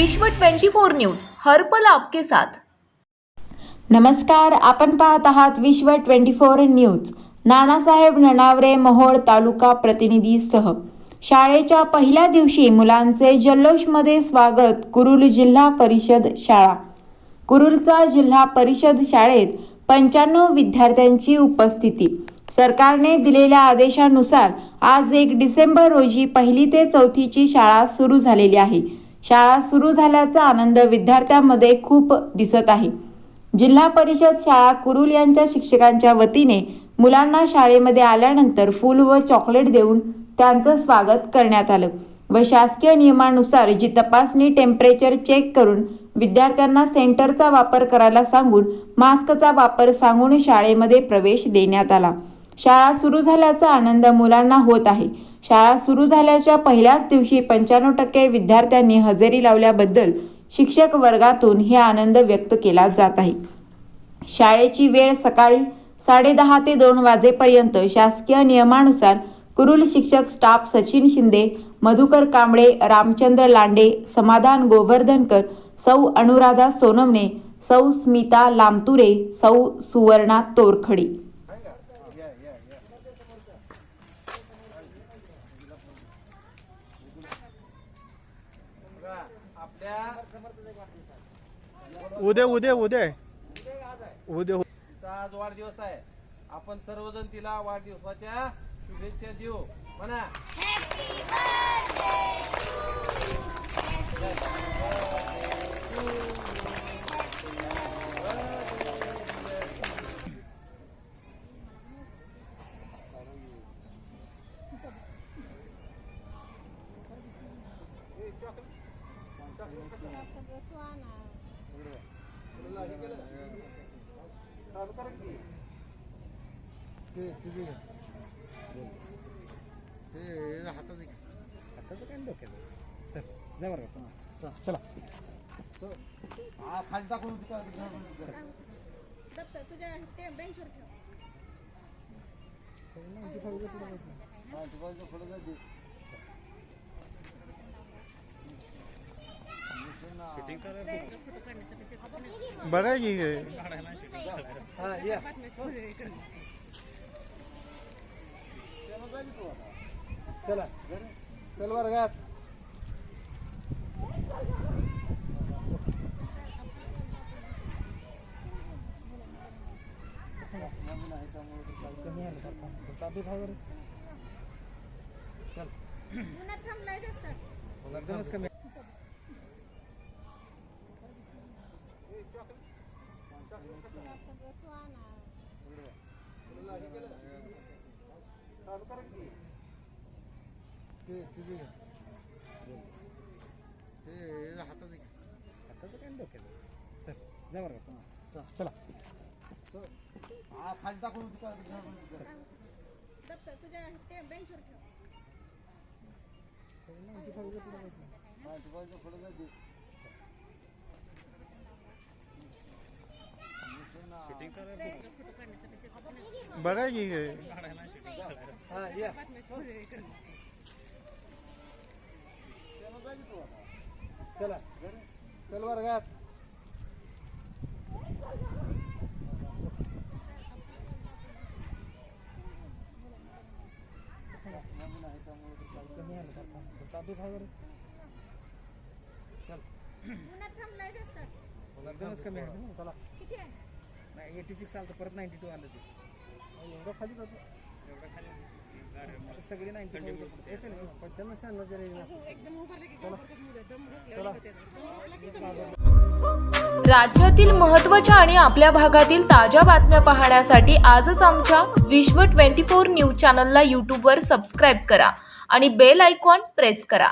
विश्व 24 न्यूज हर पल आपके साथ। नमस्कार, आपण पाहत आहात विश्व 24 न्यूज। नानासाहेब ननावरे मोहोळ तालुका प्रतिनिधीसह शाळेच्या पहिल्या दिवशी मुलांचे जल्लोषमध्ये स्वागत। कुरुल जिल्हा परिषद शाळा। कुरुलचा जिल्हा परिषद शाळेत 95 विद्यार्थ्यांची उपस्थिती। सरकारने दिलेल्या आदेशानुसार आज 1 डिसेंबर रोजी 1ली ते 4थीची शाळा सुरू झालेली आहे। शाळा सुरू झाल्याचा आनंद विद्यार्थ्यांमध्ये खूप दिसत आहे। जिल्हा परिषद शाळा कुरुल यांच्या शिक्षकांच्या वतीने मुलांना शाळेमध्ये आल्यानंतर फूल व चॉकलेट देऊन त्यांचं स्वागत करण्यात आलं व शासकीय नियमानुसार जी तपासणी टेम्परेचर चेक करून विद्यार्थ्यांना सेंटरचा वापर करायला सांगून मास्कचा वापर सांगून शाळेमध्ये प्रवेश देण्यात आला। शाळा सुरू झाल्याचा आनंद मुलांना होत आहे। शाळा सुरू झाल्याच्या पहिल्याच दिवशी 95% विद्यार्थ्यांनी हजेरी लावल्याबद्दल शिक्षक वर्गातून हे आनंद व्यक्त केला जात आहे। शाळेची वेळ सकाळी 10:30 ते 2 वाजेपर्यंत शासकीय नियमानुसार कुरुल शिक्षक स्टाफ सचिन शिंदे, मधुकर कांबळे, रामचंद्र लांडे, समाधान गोवर्धनकर, सौ अनुराधा सोनवणे, सौ स्मिता लामतुरे, सौ सुवर्णा तोरखडी। उद्या आज वाढदिवस आहे। आपण सर्वजण तिला वाढदिवसाच्या शुभेच्छा देऊ। म्हणा चला खाली टाकून तुझ्या बेंचवर बघा की चला चल वर्गात। चला खाली टाकून तुझ्या बेंचवर बघा की चला चल वर्गात। किती आहे? 86 आलं तर परत 92 आलं ते एवढं खाली जातो। सगळे 92 एकदम राज्यातील महत्त्वाच्या आणि आपल्या भागातील ताज्या बातम्या पाहण्यासाठी आजच आमच्या विश्व 24 न्यूज चॅनलला YouTube वर सबस्क्राइब करा आणि बेल आयकॉन प्रेस करा।